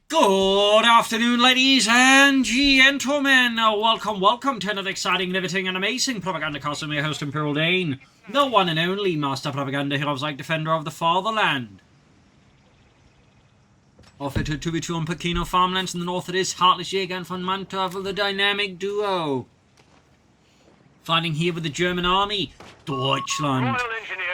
Good afternoon, ladies and gentlemen. Welcome to another exciting, riveting, and amazing Propagandacast. I'm your host, Imperial Dane, the one and only Master Propaganda Heroes like Defender of the Fatherland. Offered to 2v2 on Pachino, Farmlands. In the north it is HeartlessJ and VonMant, the dynamic duo. Fighting here with the German army, Deutschland.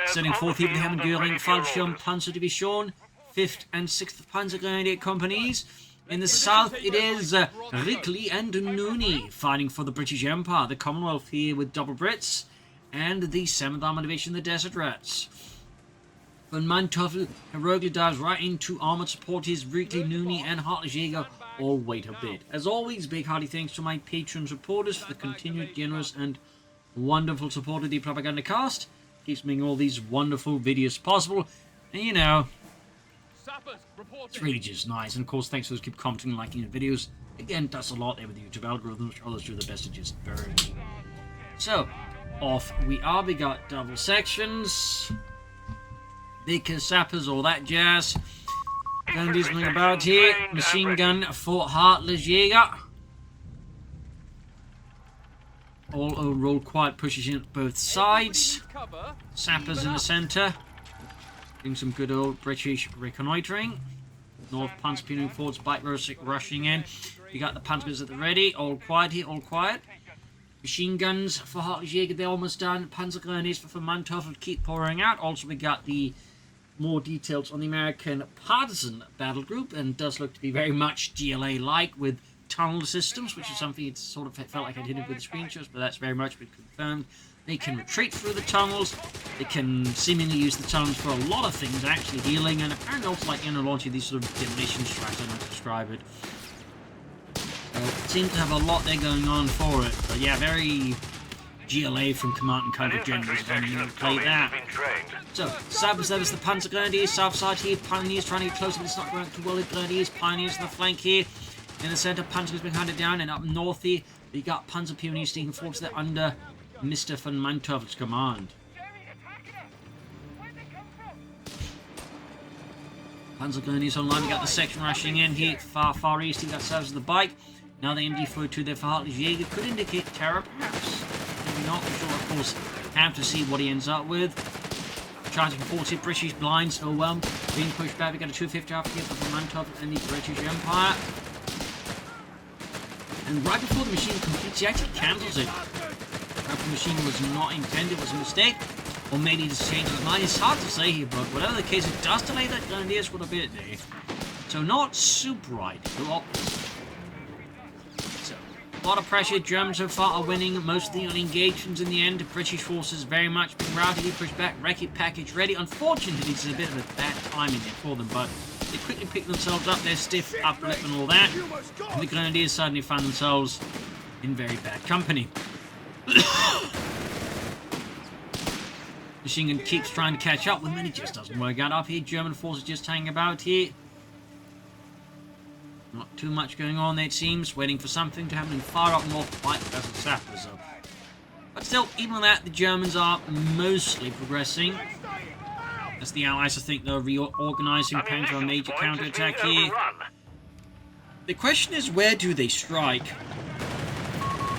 Sending forth here with the Hammergöring, Fallschirm, Panzerdivision, 5th and 6th Panzergrenadier companies. In the south it is Reakly and Noony fighting for the British Empire, the Commonwealth here with double Brits, and the 7th Armoured Division, the Desert Rats. VonMant heroically dives right into armoured supporters, Reakly, Noony, and HeartlessJ all wait a bit. As always, big hearty thanks to my patron supporters for the continued generous and wonderful support of the Propagandacast. Keeps making all these wonderful videos possible, and you know, it's really just nice. And of course, thanks for those keep commenting and liking the videos. Again, does a lot there with the YouTube algorithm, which others do the best to just burn me. So, off we are. We got double sections, big sappers, all that jazz. Gonna do something about here. Machine gun for HeartlessJ. All roll quiet, pushes in both sides. Sappers in the centre. Doing some good old British reconnoitering. North Pachino forwards, bike rushing in. You got the Panzers at the ready. All quiet here, all quiet. Machine guns for HeartlessJ, they're almost done. Panzergrenadiers for VonMant will keep pouring out. Also, we got the more details on the American partisan battle group, and it does look to be very much GLA-like with tunnel systems, which is something it sort of felt like I did it with the screenshots, but that's very much been confirmed. They can retreat through the tunnels. They can seemingly use the tunnels for a lot of things, actually healing, and apparently also like launching these sort of demolition strats, I don't describe it. It seems to have a lot there going on for it, but yeah, very GLA from Command and Conquer Generals going to play that. So, south is the Panzergrenadiers, south side here, Pioneers trying to get closer, but it's not going too well. Grenadiers, Pioneers on the flank here. In the centre, Panzer's been handed down, and up north here, you got Panzer Pioneers sneaking forwards there under Mr. VonMant's command. Panzergrenadiers online, we got the section rushing in here, far east, you got south of the bike. Now the MD42 there for HeartlessJ could indicate terror, perhaps. Maybe not, we're sure, of course, have to see what he ends up with. Charging forwards here, British blinds, overwhelmed, being pushed back. We got a 250 after here for VonMant and the British Empire. And right before the machine completes, he actually cancels it. Perhaps the machine was not intended, it was a mistake. Or maybe he just changed his mind. It's hard to say here, but whatever the case, it does delay that Grenadiers for a bit there. So not super right. So, a lot of pressure. Germans so far are winning most of the engagements in the end. The British forces very much being routed, pushed back, wrecking package ready. Unfortunately, this is a bit of a bad timing there for them, but they quickly pick themselves up, their stiff upper lip and all that. And the Grenadiers suddenly find themselves in very bad company. Machine gun keeps trying to catch up with them, and it just doesn't work out up here. German forces just hanging about here. Not too much going on there, it seems. Waiting for something to happen far up north, quite as the sappers up. But still, even with that, the Germans are mostly progressing. As the Allies, I think they're reorganizing, planning for a major counterattack here. The question is, where do they strike?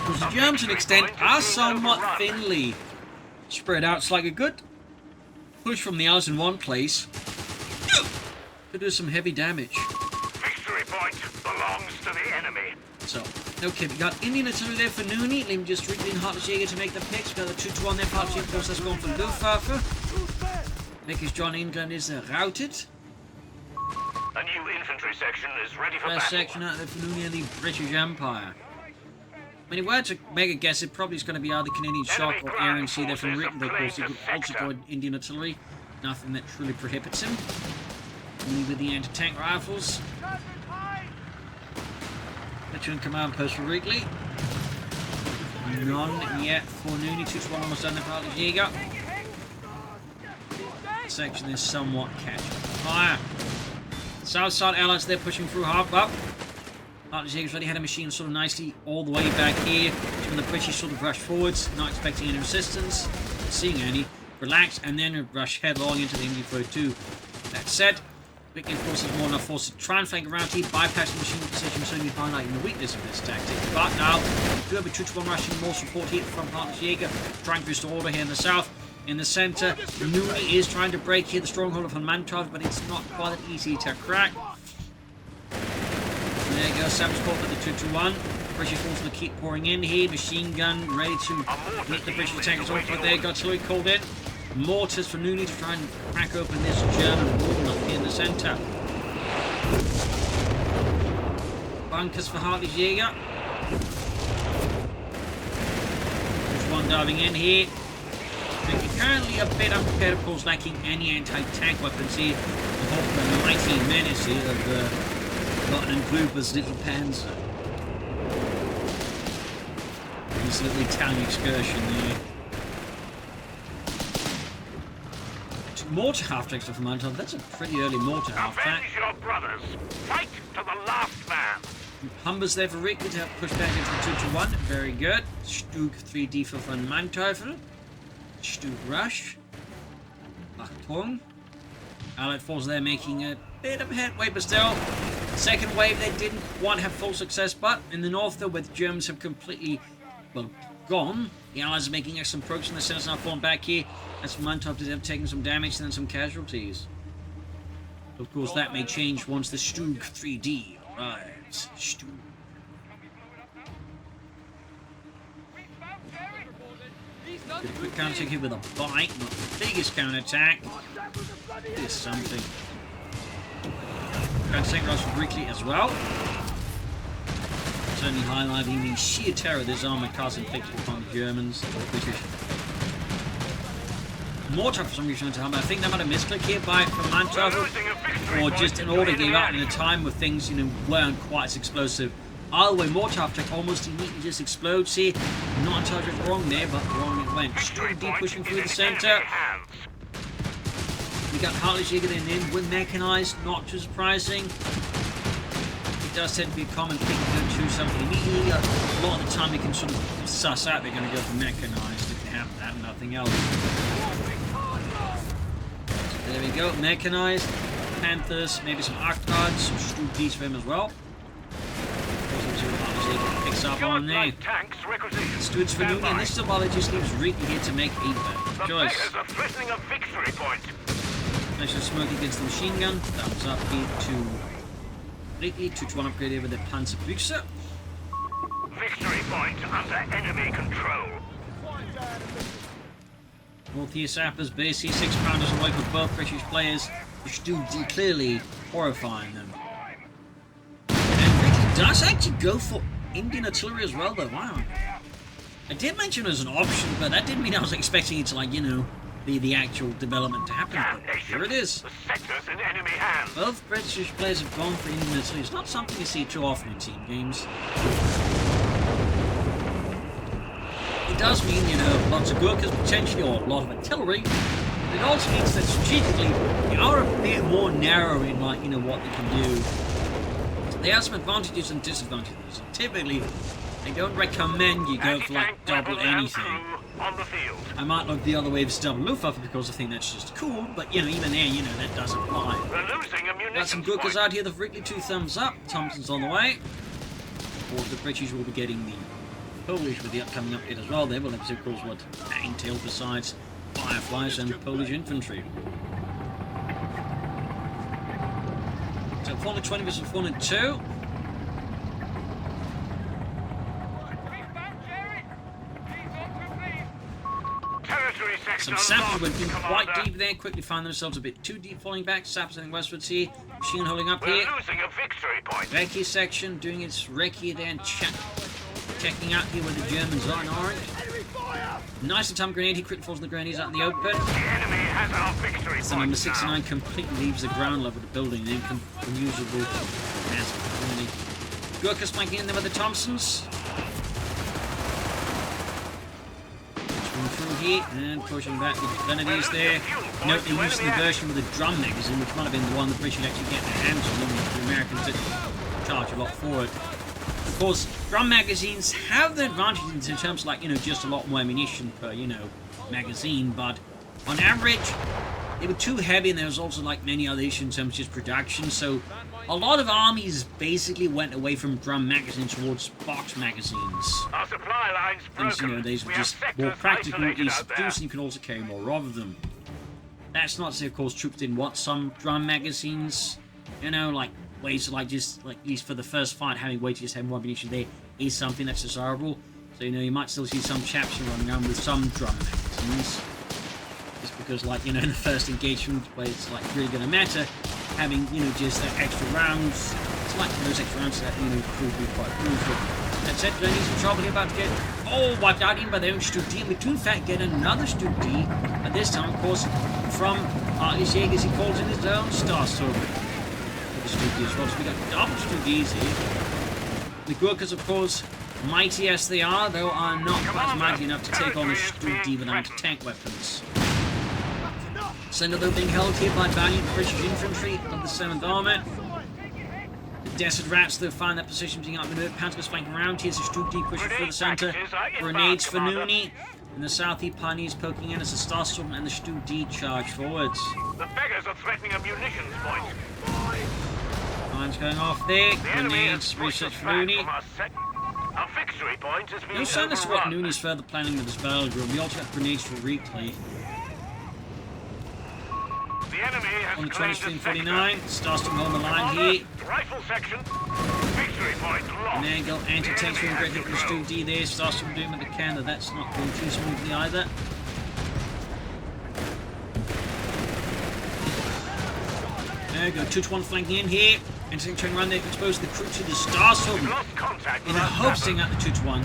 Because the Germans, to an extent, are somewhat thinly spread out. It's like a good push from the Allies in one place to do some heavy damage. Victory point belongs to the enemy. So, okay, we got Indian artillery there for Noony. Let me just Reakly and HeartlessJ to make the picks. We got the 2-1 there for HeartlessJ, of course, that's going for Luftwaffe. Because John England is routed. A new infantry section is ready for First battle. section out there for Noony and the British Empire. I mean, if I were to make a guess, it probably is going to be either Canadian shock or air and sea there from Britain. Of course, he could also go Indian artillery. Nothing that truly prohibits him. Only with the anti-tank rifles. Platoon command post for Reakly. None yet for Noony. 2-1 almost done there for HeartlessJ. Section is somewhat catching fire. South side Allies, they're pushing through half up. HeartlessJ already had a machine sort of nicely all the way back here. When the British sort of rush forwards, not expecting any resistance, seeing any, relax, and then rush headlong into the MD42. That said, Reakly forces more than enough force to try and flank around here, bypassing machine position, certainly highlighting the weakness of this tactic. But now, we do have a 2-1 rushing, more support here from HeartlessJ, trying to restore order here in the south. In the centre, Noony is trying to break here the stronghold of VonMant, but it's not quite that easy to crack. There you go, Sam's caught with the 2-1. British forces will keep pouring in here. Machine gun ready to meet the British tankers off, but there you go, artillery called in. Mortars for Noony to try and crack open this German wall up here in the centre. Bunkers for HeartlessJ. There's one diving in here. Currently a bit unprepared, of course, lacking any anti-tank weapons here. The whole mighty menace here of Cotton and Blooper's little panzer. This little Italian excursion there. Mortar half-tracks for VonMant. That's a pretty early mortar half-track. Avenge your brothers. Fight to the last man. Humbers there for Reakly to help push back into the 2-1. Very good. Stug 3D for VonMant. Stug rush. Achtung. Allied forces there making a bit of headway, but still. Second wave, they didn't quite have full success, but in the north, though, where the Germans have completely, well, gone, the Allies are making excellent progress, and the Senate's now fallen back here, as VonMant have taken some damage and then some casualties. Of course, that may change once the Stug 3D arrives. Stug. Get a quick counter-attack here with a bite, not the biggest counter-attack. Here's something. Counter-attack rush from Reakly as well. Certainly highlighting the sheer terror this armoured class inflicted upon the Germans, the British. Mortar for some reason, but I think they might have misclicked here by VonMant, or just an order gave out in a time where things, weren't quite as explosive. Either way, mortar attack almost immediately just explodes here. Not entirely wrong there, but wrong it went. Straight deep pushing through the centre. We got HeartlessJ getting in with Mechanized, not too surprising. It does tend to be a common thing to go choose something immediately. A lot of the time you can sort of suss out they're going to go for Mechanized if they have that and nothing else. So there we go, Mechanized, Panthers, maybe some Arctards, some Stupes for him as well. Picks up on there. Studs for Noony, and this is while it just leaves Reakly here to make a choice. Nice and smoke against the machine gun. Thumbs up here to Reakly. 2-1 upgrade here with the Panzerbüchse. Victory point under enemy control. North here, Sappers, base here, 6 pounders away from both British players. Which do clearly horrifying them. Does actually go for Indian artillery as well, though. Wow. I did mention it as an option, but that didn't mean I was expecting it to, be the actual development to happen. But here it is. The sector's in enemy hands. Both British players have gone for Indian artillery. It's not something you see too often in team games. It does mean, lots of Gurkhas potentially, or a lot of artillery. But it also means that strategically, they are a bit more narrow in, what they can do. They have some advantages and disadvantages. Typically, they don't recommend you go for double anything. I might look the other way for double Luftwaffe because I think that's just cool, but even there, that does apply. Got some Gurkhas out here, the Reakly 2 thumbs up. Thompson's on the way. Or the British will be getting the Polish with the upcoming update as well. They will have, of course, what that entails besides Fireflies and Polish infantry. So 420 versus 402. Some Sappers went in quite deep there, quickly found themselves a bit too deep, falling back. Sappers heading westwards here. Machine holding up here. Recce section doing its recce there and checking out here where the Germans are in orange. Nice atomic grenade, he crit falls the grenades out in the open. So number 69 completely leaves the ground level of the building, then unusable as Gurkhas flanking in there with the Thompsons. Going through here and pushing back with the grenadiers there. Note they're using the version with the drum magazine, which might have been the one the British actually get their hands on, and the Americans didn't charge a lot for it. Of course, drum magazines have the advantages in terms of, just a lot more ammunition per, magazine, but on average, they were too heavy, and there was also like many other issues in terms of just production. So a lot of armies basically went away from drum magazines towards box magazines. Our supply lines broken. Since, you know, these were We have just more sectors practical, isolated easy out to there. do, so you can also carry more of them. That's not to say, of course, troops didn't want some drum magazines. You know, like ways to like just like at least for the first fight, having way to just have more ammunition there is something that's desirable. So you know, you might still see some chaps running around with some drum magazines. Just because, like, you know, in the first engagement where it's like really going to matter, having, you know, just that extra rounds, it's like those extra rounds that, you know, could be quite crucial. That said, don't need some trouble here, about to get wiped out even by their own Stu-D, and we do in fact get another Stu-D, and this time, of course, from HeartlessJ, as he calls in his own Star Storm. The Stu-D as well, so we got double Stu-Ds here. The Gurkhas, of course, mighty as they are, though, are not quite mighty enough to take on a Stu-D with anti-tank weapons. Center, though, being held here by valiant British infantry of the 7th Armoured. The Desert Rats, though, find that position being outmaneuvered. Panthers flanking around. Here's a Stu-D pushing through the center. Grenades for Noony. In the south, the Pioneers poking in as the Star Storm and the Stu-D charge forwards. The beggars are threatening a munitions point. Mines going off there. The enemy Grenades, has pushed research us for back Noony. from our victory point has been No sign as to what overrun. Noony's further planning with his battle group. We also got grenades for Reakly. The enemy has On the claimed 2349, Starstorm on the line here. Rifle section. Victory point lost. An angle, anti-tanks from great hit from Stu-D there. Starstorm doing what they can, though that's not going too smoothly either. There we go, 2-1 flanking in here. Anti-tank turning around there, expose the crew to the Starstorm. We've lost contact In with the our hopes sapper. taking out the 2-1.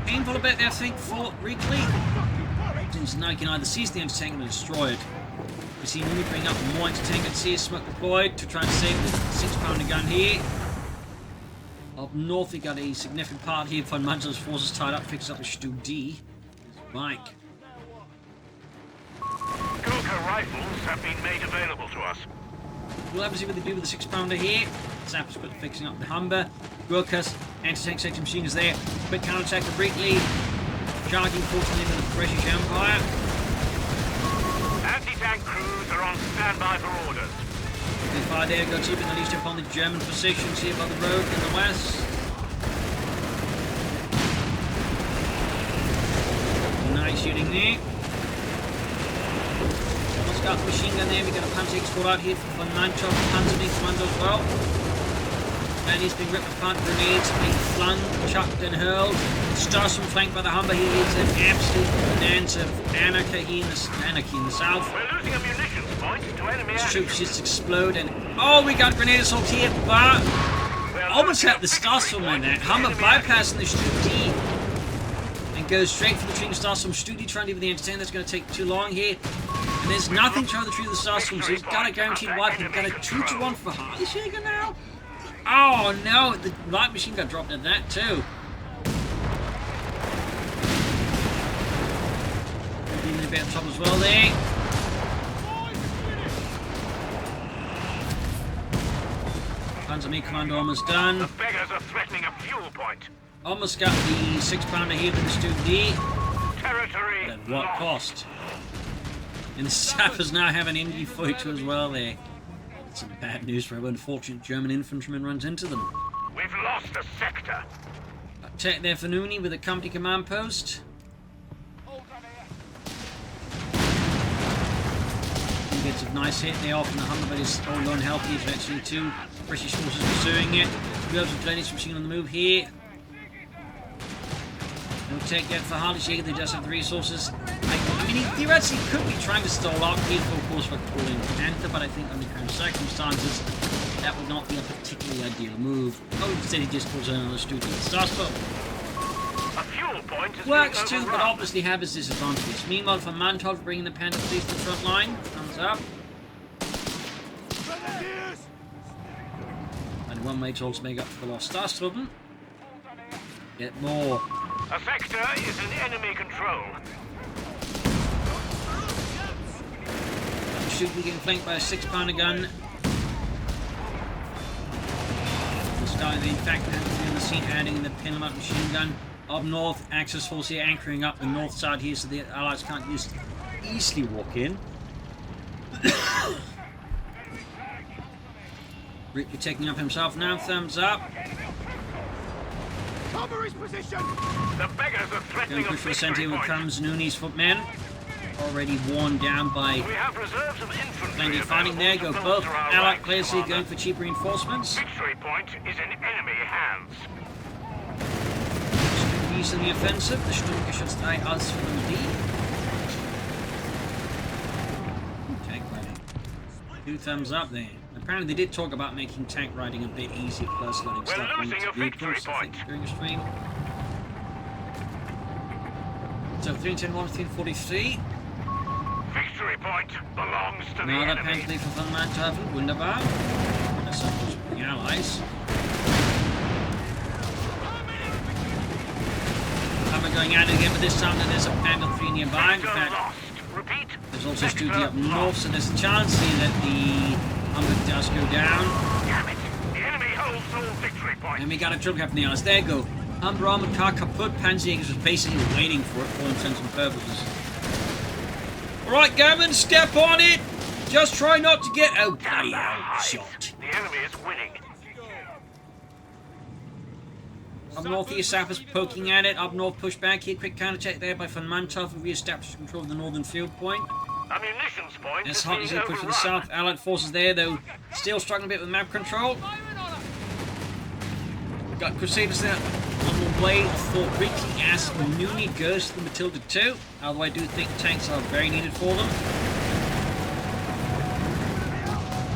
Painful a bit there, I think, for Reakly. Since now you can either seize the anti-tank or destroy it. We see Noony bring up more anti-tank and see smoke deployed to try and save the 6-pounder gun here. Up north, we got a significant part here. VonMant's forces tied up, picks up a Stu-D. Mike. Gurkha rifles have been made available to us. We'll have to see what they do with the 6-pounder here. Zap's quick fixing up the Humber. Gurkhas, anti-tank section machine is there. Quick counter-attack of Reakly. Charging fortunately with the British Empire. Anti-tank crews are on standby for orders. They fire there, go keeping the least upon the German positions here by the road in the west. Nice shooting there. Almost got the machine gun there. We got a Panzer squad out here from VonMant, Panzer being commando as well. And he's being ripped apart, grenades being flung, chucked and hurled. Starstorm flanked by the Humber. He is an absolute bonanza of anarchy in the south. We're losing a munitions point to enemy His action. troops just explode and oh, we got grenade assault here, but almost had the Starstorm in there. Humber bypassing the Stu-D and goes straight for the tree of the Starstorm. Stu-D trying to do with the anti-tank. That's going to take too long here. And there's nothing to the tree of the Starstorm, so he's got a guaranteed wipe. We've got a 2-1 for HeartlessJ now. Oh no, the light machine got dropped at that too. Even a bit of trouble as well there. Panzer Me Commando almost done. The beggars are threatening a fuel point. Almost got the 6-pounder here with the Stu-D. Territory But at what lost. cost? And the sappers now have an indie fight as well there. Some bad news for an unfortunate German infantryman runs into them. We've lost a sector. Attack there for Noony with a company command post. Two bits of nice hit there off in the Humber, but it's all lone healthy. It's actually 2 British forces pursuing it. Gloves of Glennis machine on the move here. No tech yet for HeartlessJ, they just have the resources. I mean, he theoretically could be trying to stall out here, of course, for calling Panther, but I think under current circumstances, that would not be a particularly ideal move. Oh, instead he just calls another Stu-D. Starstorm A fuel point is works being too, but overrun. obviously have his disadvantages. Meanwhile, for Mantov bringing the Panther police to the front line, thumbs up. And one way to also make up for the lost Starstorm. Get more. A sector is in enemy control. Shooting getting flanked by a 6-pounder gun. This guy, in fact, on the scene, adding the pin-up machine gun. Up north, Axis force here anchoring up the north side here so the Allies can't just easily walk in. Reakly taking up himself now, thumbs up. Cover his position! The beggars are threatening Going a push for the centre victory with point. comes Noony's footmen. Already worn down by We have reserves of infantry. plenty of fighting there. Go available to both bolster our allied ranks, players here Commander. going for cheap reinforcements. Victory point is in enemy hands. Use in the offensive. The skirmishes die als from D. Tank riding. 2 thumbs up there. Apparently they did talk about making tank riding a bit easier, plus letting We're stuff on losing its a victory vehicles, I think, point. during the stream. So 310-1, 343. Victory point belongs to the Another enemy. penalty for VonMant to have wunderbar. That's of course the allies. We're going at it again, but this time there's a Panda 3 nearby. In Sector fact, lost. Repeat. there's also Sector Studi up north, lost. so there's a chance here that the Armoured does go down. Damn it. The enemy holds all victory points. And we got a trouble happening on us. There you go. Umber Armoured car kaput. Panzerjägers was basically waiting for it for all intents and purposes. Alright, Gammon, step on it! Just try not to get Damn bloody that hell hive. shot. The enemy is winning. Up north here, Sappers poking at it. Up north, push back here. Quick counter check there by VonMant to re-establish control of the northern field point. A munitions point As is hot being as they push to the overrun. south, Allied forces there, though still struggling a bit with map control. We've got Crusaders there on the way for Reakly as Noony goes to the Matilda 2. Although I do think tanks are very needed for them.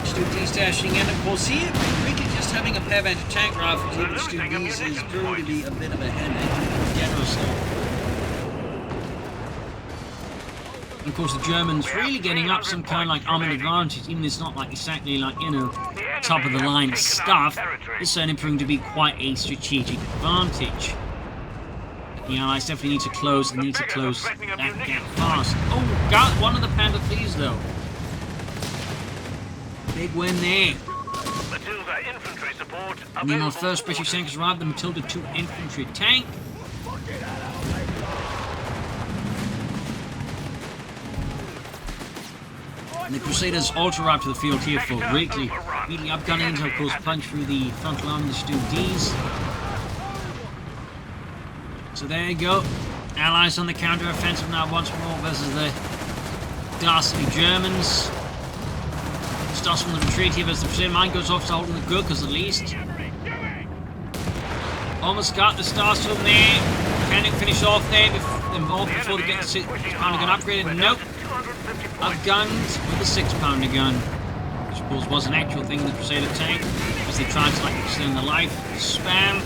Studies dashing in, of course, here. Reakly just having a pair of anti-tank rifles here with Studies is proving to be a bit of a headache, generously. And of course, the Germans really getting up some kind of like armoured advantage, even if it's not like exactly like, you know, top of the line stuff. It's certainly proving to be quite a strategic advantage. The Allies definitely need to close and need to close that gap fast. Oh, got one of the Panda please though. Big win there. Matilda infantry support And then our available first for British tank has arrived, the Matilda 2 infantry tank. And the Crusaders also arrived to the field here for Reakly. Immediately upgunning to, of course, punch through the front line of the Stu Ds. So there you go. Allies on the counter-offensive now once more versus the dastardly Germans. Starts from the retreat here as the Precision Mine goes off to holding the Gurkhas at least. Almost got the stars from there. Can it finish off there before they get the 6-pounder gun upgraded? Nope. Outgunned with a 6-pounder gun. Which of course was an actual thing in the Crusader tank. As they tried to like extend the life, spam.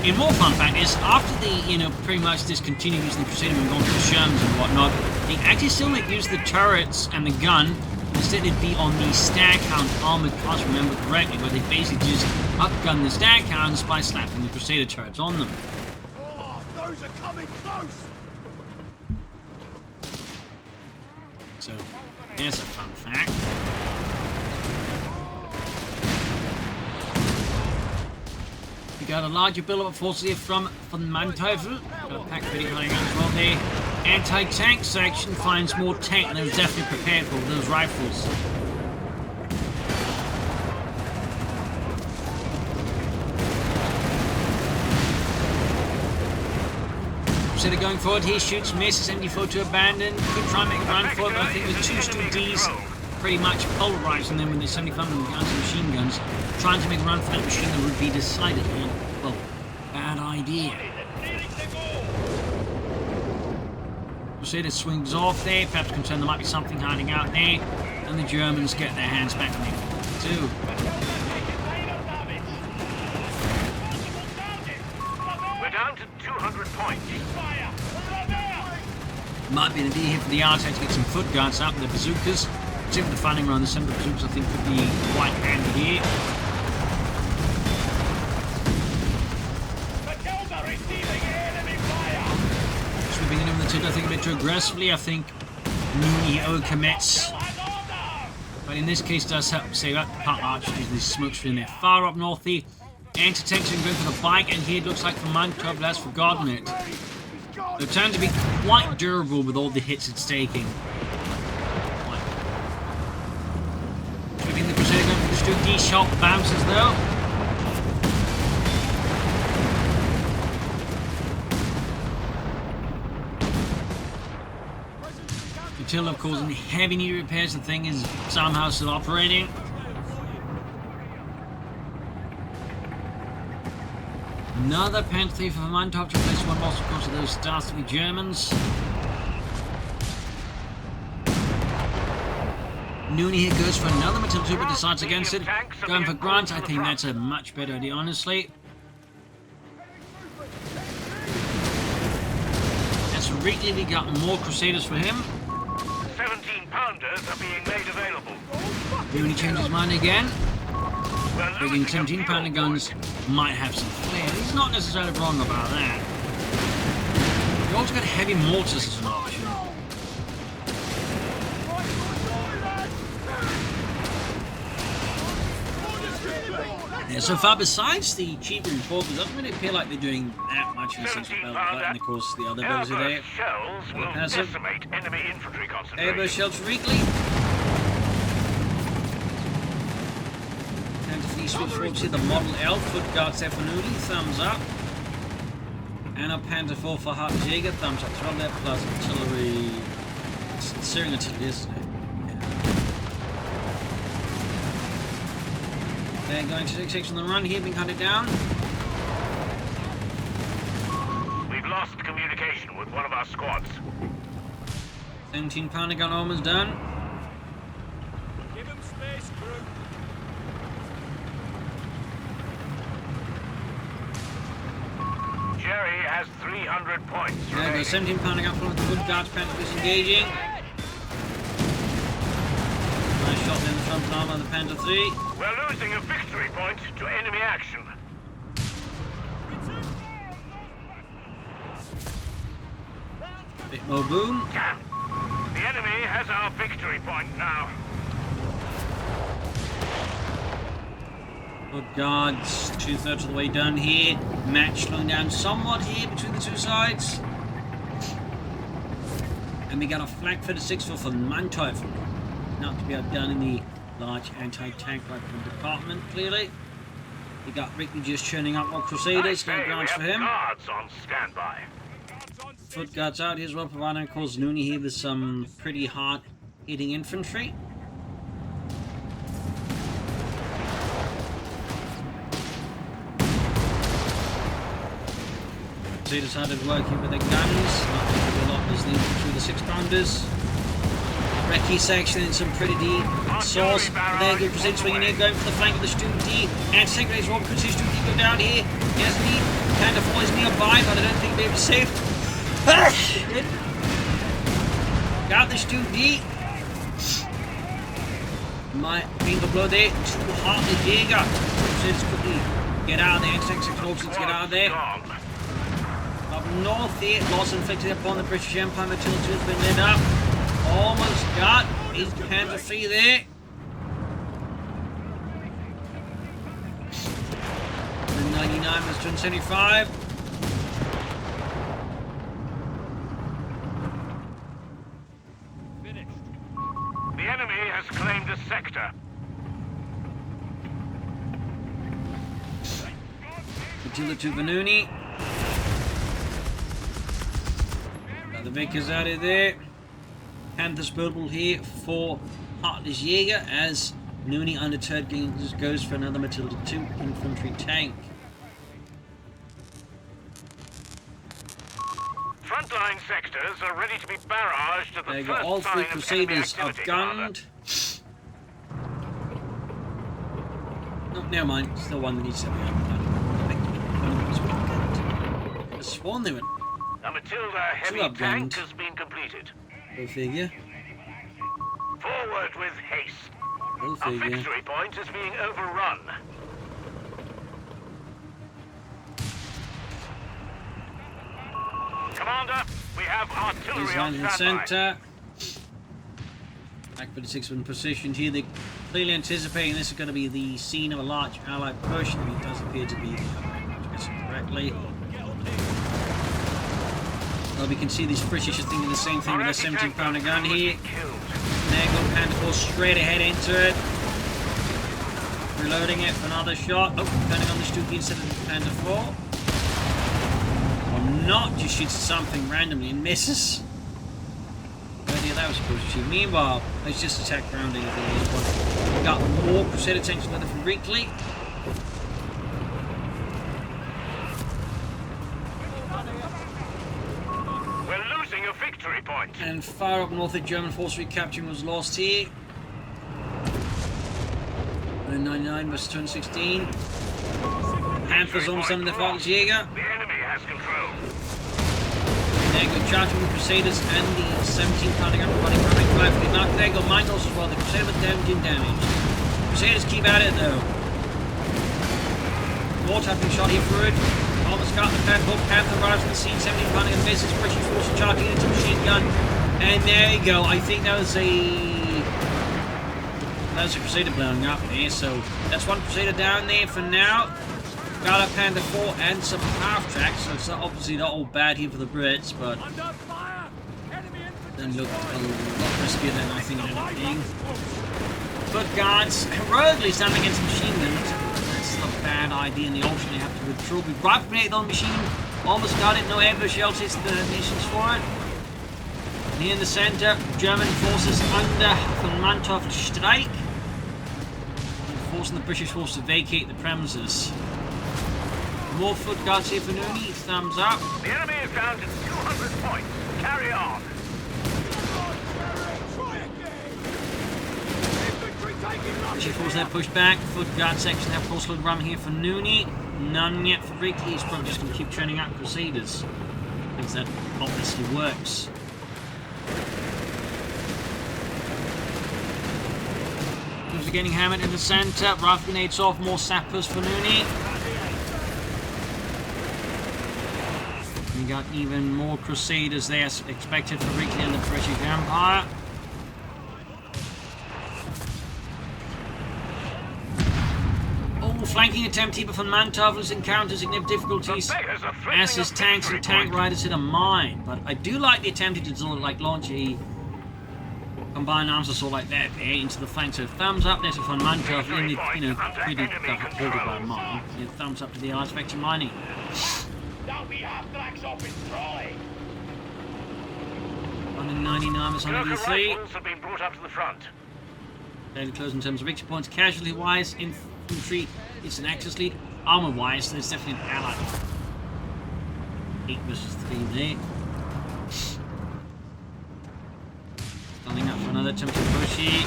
In more fun fact is, after they, you know, pretty much discontinued using the Crusader and gone to the Shermans and whatnot, they actually still like use the turrets and the gun. Instead it'd be on the Staghound armored cars, remember correctly, where they basically just upgun the Staghounds by slapping the Crusader turrets on them. Oh, those are coming close! So, there's a fun fact. We got a larger build-up force here from Manteuffel. Got a pack video running out as well there. Anti-tank section finds more tank than was definitely prepared for with those rifles. Instead of going forward, he shoots, misses, MD4 to abandon. Could try and make a run for it, but I think with 2 Stu Ds pretty much polarizing them with the 75 guns and machine guns, trying to make a run for that machine gun would be decidedly, well, bad idea. Crusader swings off there, perhaps concerned there might be something hiding out there, and the Germans get their hands back on it too. We're down to 200 points. Might be an idea here for the Artec to get some foot guards out with the bazookas. See what the finding around the center of the bazookas I think could be quite handy here. Sweeping in with the tilt, I think a bit too aggressively. I think Noony overcommits. But in this case does help save out the part archers using these smokes in there. Far up north here. Anti-tanks are going for the bike, and here it looks like VonMant has forgotten it. They tend to be quite durable with all the hits it's taking. Stuke D shot bounces though. Until of course in heavy knee repairs, the thing is somehow still operating. Another Panther for VonMant to place one loss, of course, of those dastardly Germans. Noony here goes for another Matilda, but decides against it. Going for Grant, I think that's a much better idea, honestly. As for Reakly, we got more Crusaders for him. 17-pounders are being made available. Noony changes his mind again. Bringing 17-pounder guns might have some flair. He's not necessarily wrong about that. You also got heavy mortars as an option. Yeah, so far, besides the cheaper enforcers, it doesn't really appear like they're doing that much in the sense of battle, and of course the other abilities are there. Shells will decimate enemy infantry concentration. Airburst shells for Reakly. Switch forward to the Model L, foot guards there for Noony, thumbs up. And a Panther 4 for HeartlessJ, thumbs up. 12 there plus artillery. It's searing artillery, isn't it? Yeah. They're going to 6 on the run here, being hunted down. We've lost communication with one of our squads. 17-pounder gun almost done. Give him space, crew. Jerry has 300 points. There goes 17-pounder gun full of the foot guards, Panther disengaging. Nice shot in the front arm of the Panther 3. We're losing a victory point to enemy action. Bit more boom. Damn. The enemy has our victory point now. Foot guards, 2/3 of the way done here. Match slowing down somewhat here between the two sides. And we got a flak for the 6th for Manteuffel. Not to be outdone in the large anti-tank rifle department, clearly. We got Reakly just churning up more Crusaders, no grounds for him. Guards on standby. Foot guards out here as well, providing, of course, Noony here with some pretty hard hitting infantry. Crusaders started working with their guns, not taking a lot as the through the 6-pounders. Reakly section in some pretty deep source. There go Crusaders swinging in, going for the flank of the Stuke D. And second race one, Crusaders Stuke D go down here. Yes, indeed. Panther 4 is nearby, but I don't think they'll be able to save. Got the Stuke D. My finger blow there. 2 HeartlessJ. Crusaders quickly get out of there. Anti-tank options get out of there. Up north here, loss inflicted upon the British Empire. Matilda has been lit up. Almost got his Panther 3 there. The 99 was 275. Finished. The enemy has claimed a sector. Matilda to Noony. The Vickers out of there. Panther's purple here for HeartlessJ as Noony undeterred goes for another Matilda 2 infantry tank. Frontline sectors are ready to be barraged at the There you first go, all 3 sign of Crusaders enemy activity, outgunned. No, never mind, still one that needs to be outgunned. I sworn they were. A Matilda heavy tank has been completed. Go figure. Forward with haste. Go Our figure. victory point is being overrun. Commander, we have artillery He's on on the standby. centre. Back for the 6-1 position here. They're clearly anticipating this is going to be the scene of a large Allied push. I mean, it does appear to be correctly. Well, we can see these British are thinking the same thing with their 17-pounder gun here. There go Panther 4 straight ahead into it. reloading it for another shot. Oh, turning on the Stuki instead of the Panda 4. Or not, just shoots something randomly and misses. No idea that was supposed to shoot. Meanwhile, let's just attack grounding at the point. We got more Crusader tanks together from Reakly. We're losing a victory point. And far up north, the German force recapturing was lost here. 99 versus 216. Panthers almost under the HeartlessJ. The enemy has control. There go charging the Crusaders and the 17 pounding up running running right for the knock. There go mine also as well. The Crusader with damage. Crusaders keep at it though. More tapping shot here through it. Almost got the Panther arrives on the scene, 17 pounding and misses. British force charging into machine gun. And there you go. I think that was a Crusader blowing up there, so that's one Crusader down there for now. Got a Panda 4 and some half-tracks, so it's obviously not all bad here for the Brits, but then looked a lot riskier than I think it ended up being. Foot guards heroically standing against machine guns. That's not a bad idea, and they ultimately have to withdraw. We right grenade on the machine, almost got it, no ambush shelters, the missions for it. Near in the center, German forces under VonMant strike. Forcing the British force to vacate the premises. More foot guards here for Noony. Thumbs up. The enemy is down to 200 points. Carry on. British force there pushed back. Foot guard section have force load ram here for Noony. None yet for Reakly. He's probably just going to keep churning out Crusaders. Because that obviously works. We're getting hammered in the center. Rifle grenades off. More sappers for Noony. We got even more Crusaders there expected for Reakly and the British Empire. Oh, flanking attempt here for VonMant encounters significant difficulties as his tanks and tank riders hit a mine. But I do like the attempt to sort of like launch a combined arms assault like that there into the flank. So thumbs up there to VonMant in the pretty holded by a mine. Yeah, thumbs up to the Allies vector mining. There'll be half-tracks off in trolley. 199 was 103. Rifles have been brought up to the front. Fairly close in terms of victory points. Casualty wise, infantry, it's an Axis lead. Armor wise, there's definitely an ally. 8 versus 3 there. Standing up for another attempt to push here.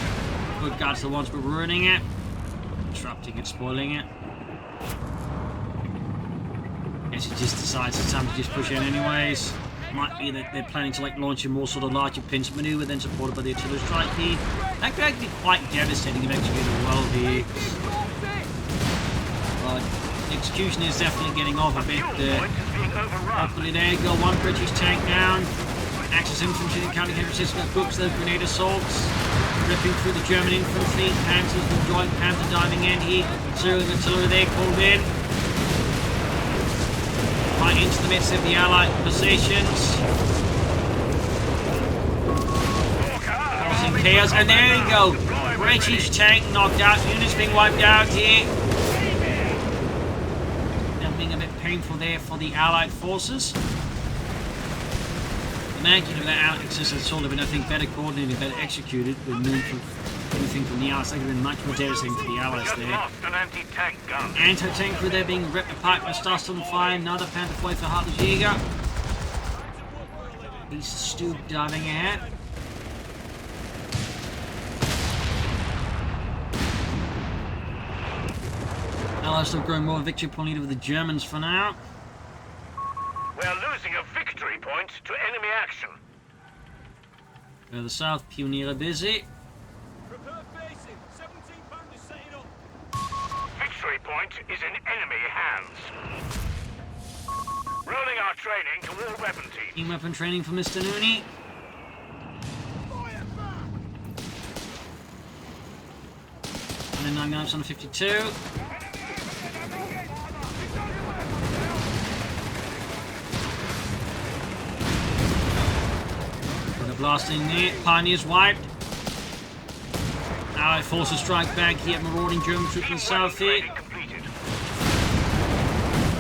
Good guards the ones who were ruining it. Disrupting it, spoiling it. Guess he just decides it's time to just push in anyways. Might be that they're planning to like launch a more sort of larger pinch maneuver, then supported by the artillery strike here. That could actually be quite devastating if executed well here. But the execution is definitely getting off a bit there. Hopefully there you go, one British tank down. Axis infantry encountering resistance books those grenade assaults. Ripping through the German infantry. Panthers will join, Panther diving in here. Zero artillery there called in. Right into the midst of the Allied positions. Causing chaos. And there you go. British tank knocked out. Units being wiped out here. Now being a bit painful there for the Allied forces. Imagine if that Axis had sort of been, I think, better coordinated, better executed, with anything from the Allies. That would have been much more devastating for the Allies there. Anti-tank crew there being ripped apart by Stars on fire. Another Panther 4 for HeartlessJ. He's Stu diving ahead. Allies still growing more victory point lead over the Germans for now. We're losing a victory point to enemy action. The South Pioneer busy. Prepare facing. 17 pounders setting up. Victory point is in enemy hands. Rolling our training to all weapon teams. Team weapon training for Mr. Noony. Fire back. 199 on 52. Blasting there. Pioneers wiped. Allied forces strike back here, marauding German troops in the south here.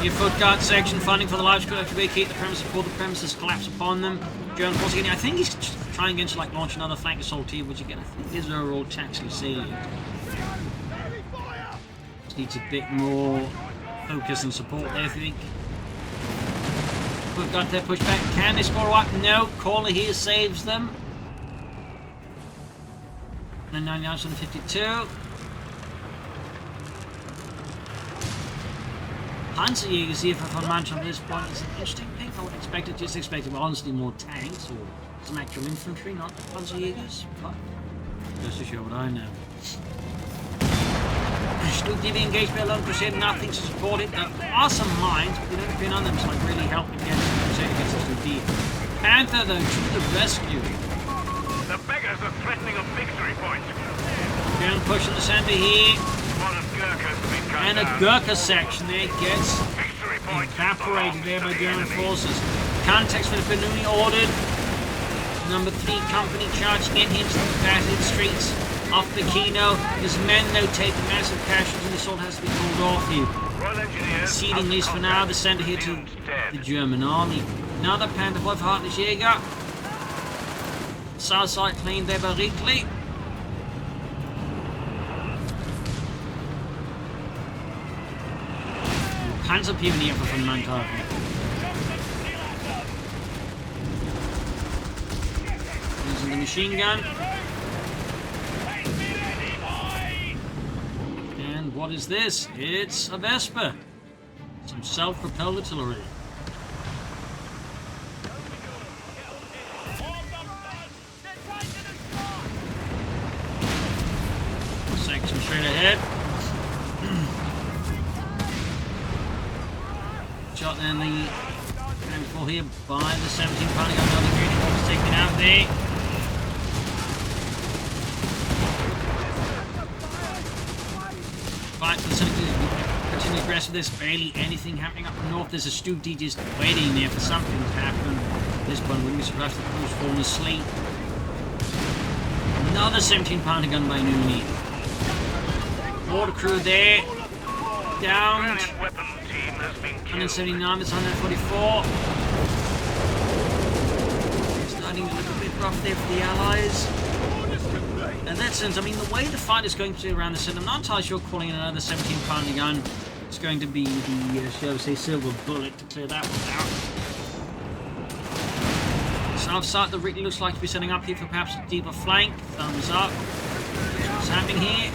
Your foot guard section funding for the large squad to vacate the premises before the premises collapse upon them. German forces getting. I think he's trying again to like launch another flank assault here, which again I think is overall tactically salient. Just needs a bit more focus and support there, I think. Foot guard there, push back. Can they score up? No. Caller here saves them. And 99 on the 52. Panzerjägers here for VonMant on this point is an interesting pick. I would expect it, just expected, well, honestly, more tanks or some actual infantry, not Panzerjägers, but just to show what I know. Still TV engaged by a lone crusade, nothing to support it. There are some mines, but we don't appear on them, so like really help against the crusade against the 2D. Panther, though, to the rescue. The beggars are threatening a victory point. Going push in the center here. And a Gurkha section there gets evaporated there by German forces. Context for the Noony ordered. Number 3 company charging in into the battered streets off Pachino. His men though take massive casualties and the assault has to be called off here. Ceding these for now, the center here to the German army. Another Panther boy for HeartlessJ. South side claimed there by Reakly. Panzer Peony here for VonMant. Using the machine gun. And what is this? It's a Vesper. Some self-propelled artillery. Section straight ahead. Shot in the handful here by the 17 pounder gun. Another green was taken out there. Fight for the continue aggressive. There's barely anything happening up north. There's a Stu D just waiting there for something to happen. At this point, wouldn't be surprised if the crew's fallen asleep. Another 17 pounder gun by Noony. Water crew there. Downed. 179, it's 144. Starting to look a bit rough there for the Allies. In that sense, I mean, the way the fight is going to be around the center, I'm not entirely sure calling in another 17 pounder gun. It's going to be the, shall we say, silver bullet to clear that one out. South side, the Reakly looks like to be setting up here for perhaps a deeper flank. Thumbs up. What's happening here?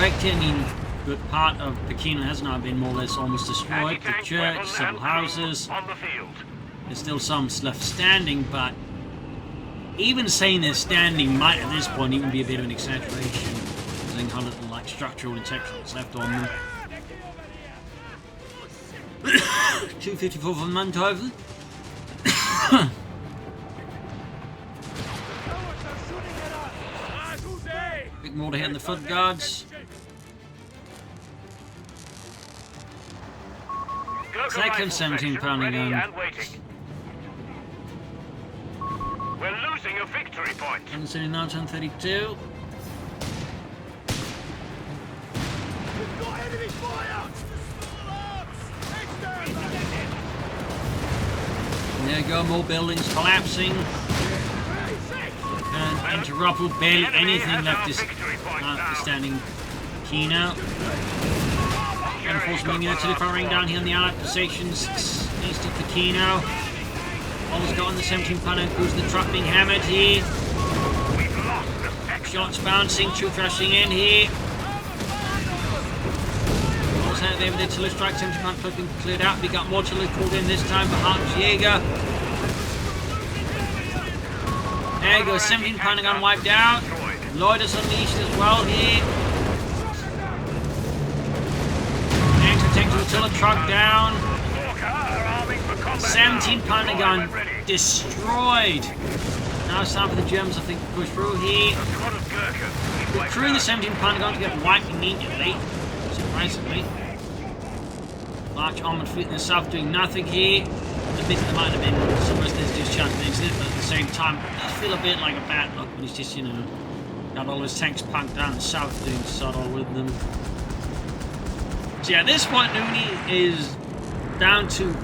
I mean, good part of Pachino has now been more or less almost destroyed. The church, several houses. There's still some left standing, but even saying they're standing might at this point even be a bit of an exaggeration, considering how little like structural integrity is left on them. 254 VonMant over. Bit more to hit in the foot guards. Second 17 pounder gun. We're losing a victory point. 179, 132. There you go, more buildings collapsing. And interrupted, barely anything left is standing. Kino. Reinforcement artillery firing down here on the Allied positions east of Pachino. Almost got on the 17 pounder, who's the truck being hammered here. Shots bouncing, troops rushing in here. Almost out there with the artillery strike, 17 pounder cloak being cleared out. We got more artillery called in this time for HeartlessJ. There goes 17 pounder gun wiped out. Lloyd is unleashed as well here. Artillery truck down. 17 pounder gun destroyed. Now it's time for the Germans, I think, to push through here. Recruiting the 17 pounder gun to get wiped immediately, surprisingly. Large armored fleet in the south doing nothing here. admit there might have been some of this discharge things in it, but at the same time, I feel a bit like a bad luck when he's just, you know, got all his tanks packed down south doing subtle with them. So yeah, at this point, Noony is down to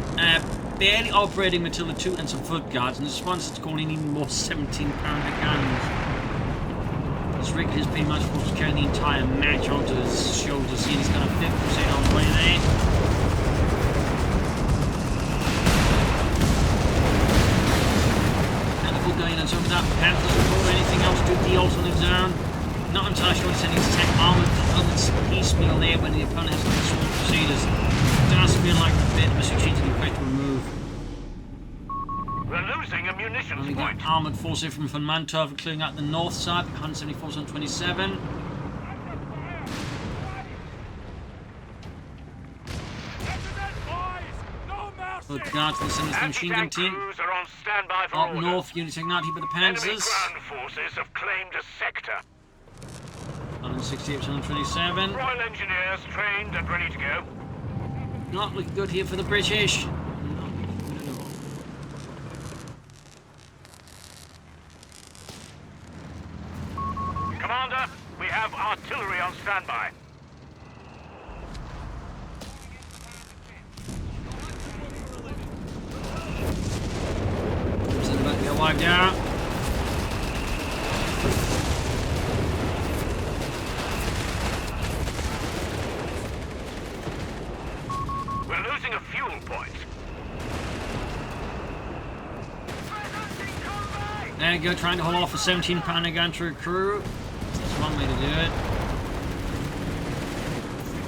barely operating Matilda 2 and some foot guards, and the response is calling even more 17-pounder guns. As Reakly has been much forced to carry the entire match onto his shoulders. See, he's got a 5th crusade on the way there. Technical going on some of that. Panthers report anything else to the alternative zone. Not entirely sure he's sending his attack armoured elements piecemeal there when the opponent has got sword crusaders. It does feel like a bit of a strategically critical move. We're losing a munitions And we got point. armoured force here from VonMant including out the north side, 174 on 27. Good guards from the Simmons machine gun Anti-tank team. crews are on standby for Up orders. north, units ignited by the Enemy Panzers. ground forces have claimed a sector. 168 on 27. Royal Engineers trained and ready to go. Not looking good here for the British. Not looking good at all. Commander, we have artillery on standby. Troops in the back get wiped out. We're losing a fuel point. There you go, trying to hold off a 17-pounder gun to a crew. That's one way to do it.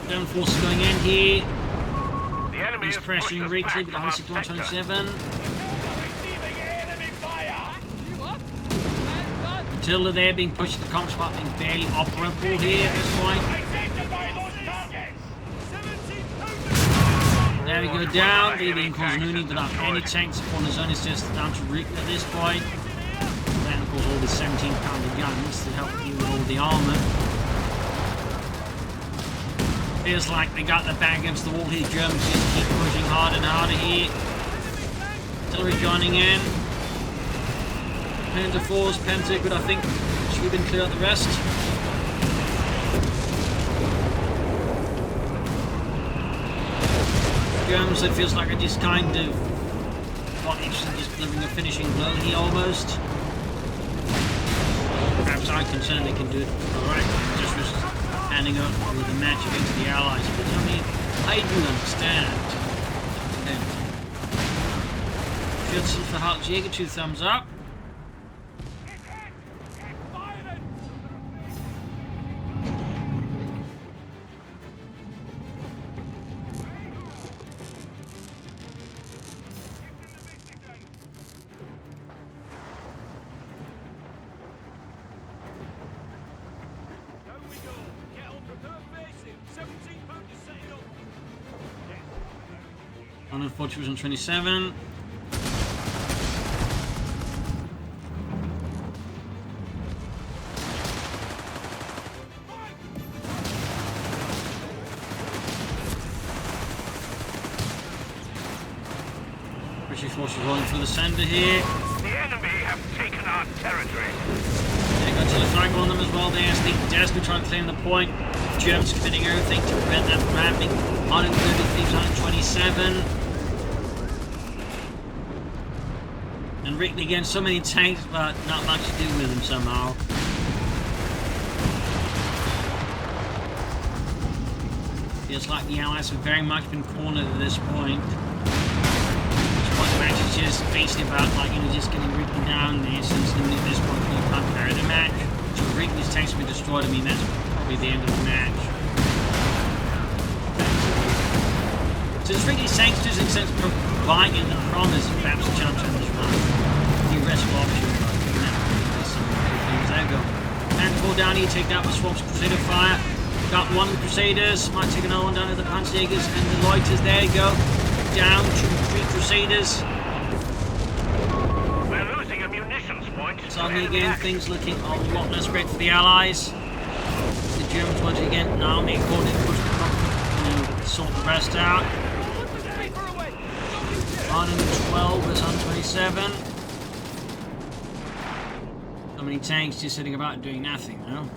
Down forces going in here. The enemy He's has pressuring pushed us Reakly back with from our sector. 161-27. Receiving enemy fire! You up? Matilda there being pushed to the comp spot, being barely operable here at this point. Identify those targets! 17 There we go, down. Being caused Noony without any tanks on his own. It's just down to Reakly at this point. Then, of course, all the 17-pounder guns to help you with all the armour. Feels like they got their back against the wall here. Germans just keep pushing harder and harder here. Artillery joining in. Panzer 4s, Panzer good, I think. Should have been clear out the rest. Germans, it feels like I just kind of got interested in just delivering a finishing blow here almost. Perhaps I'm concerned they can do it alright, just was handing over with a match against the Allies. But I mean, I do understand. Schützen for HeartlessJ, get 2 thumbs up. Down we go. Get on prepare facing. 17 pounders setting up. 140 on 27. British forces rolling through the centre here. The enemy have taken our territory. They got to the flag on them as well there. They desperately trying to claim the point. Germans committing everything to prevent that from happening. 130 thieves, 127. And Reakly again, so many tanks, but not much to do with them somehow. Feels like the Allies have very much been cornered at this point. The match is just basically about, like, you know, just getting Reakly down there since at this point you can't carry the match. So Reakly's tanks have been destroyed. I mean, that's probably the end of the match. So it's Reakly's tanks just in a sense providing the promise of perhaps a chance on this run. Theoretical option, but there's some good things. There you go. And fall down here, take that with Swamp's Crusader fire. Got one of the Crusaders, might take another one down to the Panzerjägers and the Loiters. There you go. Down to 3 Crusaders. We're losing a munitions point. Suddenly again, things looking a lot less great for the Allies. The Germans once again now make according to push the front, you know, sort the rest out. 112 versus 127. So many tanks just sitting about doing nothing, though.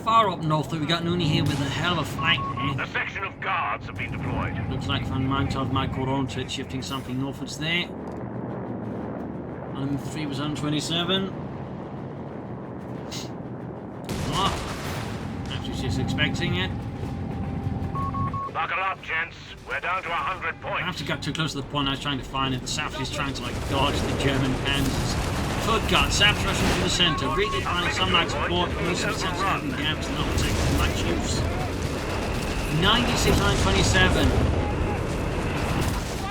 Far up north, though, we got Noony here with a hell of a flank there. A section of guards have been deployed. Looks like VonMant of my Coronted shifting something northwards there. 103 was 127. Oh, perhaps he's just expecting it. Buckle up, gents. We're down to 100 points. I have to get too close to the point I was trying to find it. The South is trying to like dodge the German panzers. Foot guard, Saps rushing through the centre. Reakly finding some light support. Most of the Saps having gaps, not taking much use. 96 927.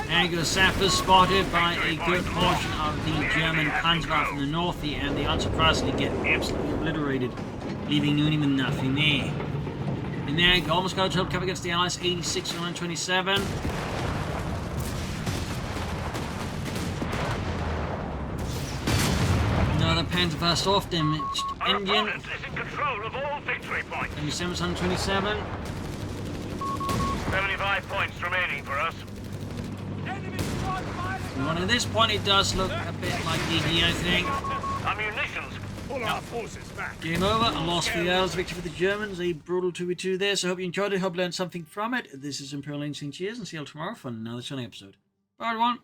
Angular sappers spotted by a good portion of the German Panzer from the north, and they unsurprisingly get absolutely obliterated, leaving Noony with nothing there. And there, almost got a total cover against the Allies, 86 927. Another Panzer first off, damaged Our engine. opponent is in control of all victory points. 77 75 points remaining for us. Enemy strike fire! Well, at this point, it does look a bit like DD, I think. Our munitions. Pull our forces back. Game over. A loss for the Allies, victory for the Germans. A brutal 2v2 there. So I hope you enjoyed it. Hope you learned something from it. This is Imperial Instinct. Cheers, and see you all tomorrow for another Sunday episode. Bye, everyone.